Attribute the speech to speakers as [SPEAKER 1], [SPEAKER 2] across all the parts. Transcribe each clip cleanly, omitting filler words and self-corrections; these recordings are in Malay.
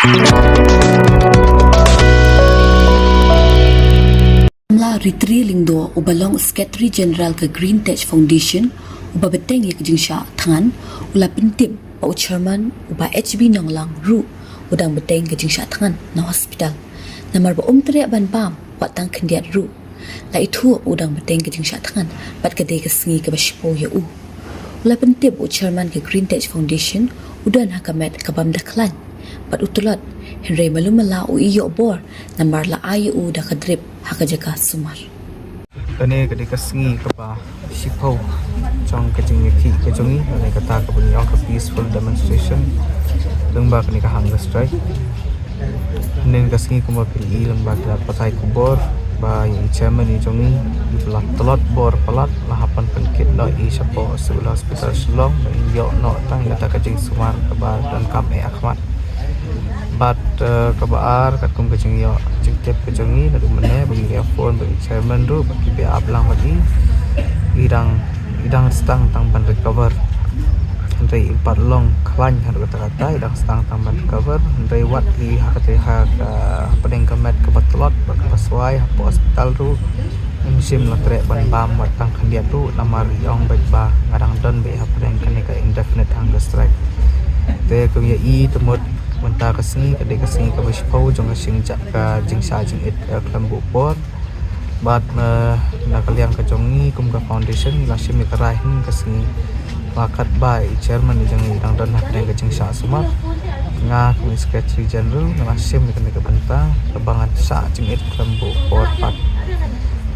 [SPEAKER 1] Amla Ritri Lingdo ubalong Secretary General ke Green Tech Foundation uba beteng ye kejingsha tangan ula pintip pa chairman uba HB Nonglang ru udang beteng kejingsha tangan na hospital namar ba teriak ban bam watang kendiat ru la itu udang beteng kejingsha tangan pat kedai kesengi ke baspo ye ula pintip chairman ke Green Tech Foundation udan hakamet kabam daklan pat utulat Henry malumala iyo bor namar la ayu da kadrip hakajaga sumar.
[SPEAKER 2] Kani ketika sengi kapa sipau trong kejing ki kejongi kani kata kebunyong ke peaceful demonstration lembah kani ka hunger strike nen kasengi kuma PI lembah kala patai kubor ba yang chairman ni jongi di belah telot bor pelat lahapan pengkit la I sapo sebelah hospital Selong yo no tang kata kejing sumar kabar dan kame Ahmad bat kabar kat kum kejing yo cek kejongi lalu mana bagi phone bagi chairman ru bagi be ablang bagi idang stang tang ban recover hentai empat long klan har kata-kata idang stang tang ban recover hentai wat li hakate hak pedeng kemet ke batlot bak paswai hapo hospital ru musim lotre ban bam watang kandiat ru lamar yong baik ba ngadang don be hapedeng kaneka indefinite hunger strike te kum ya I temut mentah kesengi kedai kesengi ke basipau jong kesing jak ka jingsa jing it kelambu por bat na kaliang ke jongi kum ka foundation lasim mi karahin kesengi wakat bai chairman ni jongi dang dan hak ke jingsa sumar nga kum secretary general lasim mi ke bentang kebangan sa jing it kelambu por pat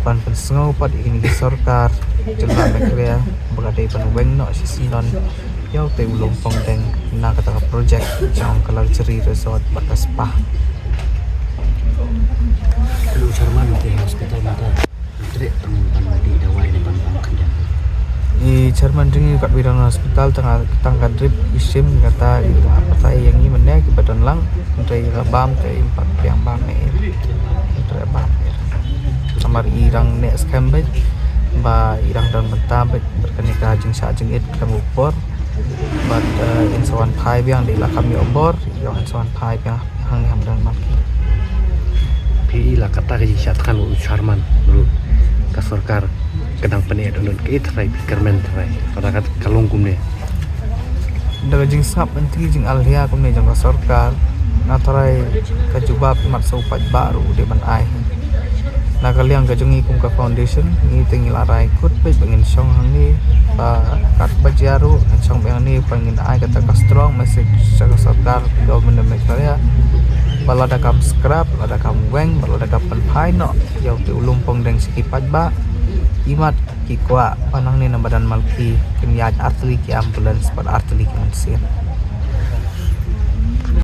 [SPEAKER 2] pan pensengau pat ini sorkar jelma mekrea bagadai panubeng no sisindon yau te ulung pongdeng na kata project jong ke luxury resort batas spa
[SPEAKER 3] lu chairman te hospital mata tre tang di dawai ni bang kanda
[SPEAKER 2] I chairman ringi kat bidang hospital tangga drip isim kata apa saya yang ini mana ke badan lang dari bam ke impak yang bam dari bam samar irang next campaign ba irang dan mentabek berkenika jingsa jingit kamu por but insawan pai biang di lakam yo bor yo insawan pai biang hang yang dan maki
[SPEAKER 3] PI la kata ke syatkan lu chairman lu ka sarkar kedang pene don ke trai pikermen trai pada kat kalungkum ne
[SPEAKER 2] daga jing sap menteri jing alhia kum ne jang sarkar na trai ka jubab mat sopat baru de ban ai na kaliang ka jongi kum ka foundation ni tingil arai kut pe bengin song hang ni ba kat bajaru song beng ni pengin ai kata ka strong message sa sarkar government mekraya balada kam scrap balada kam weng balada kam pai no yau te ulung pongdeng sikipat ba imat ki kwa panang ni na badan malki kimyat arteri ki ambulance pada arteri ki mensin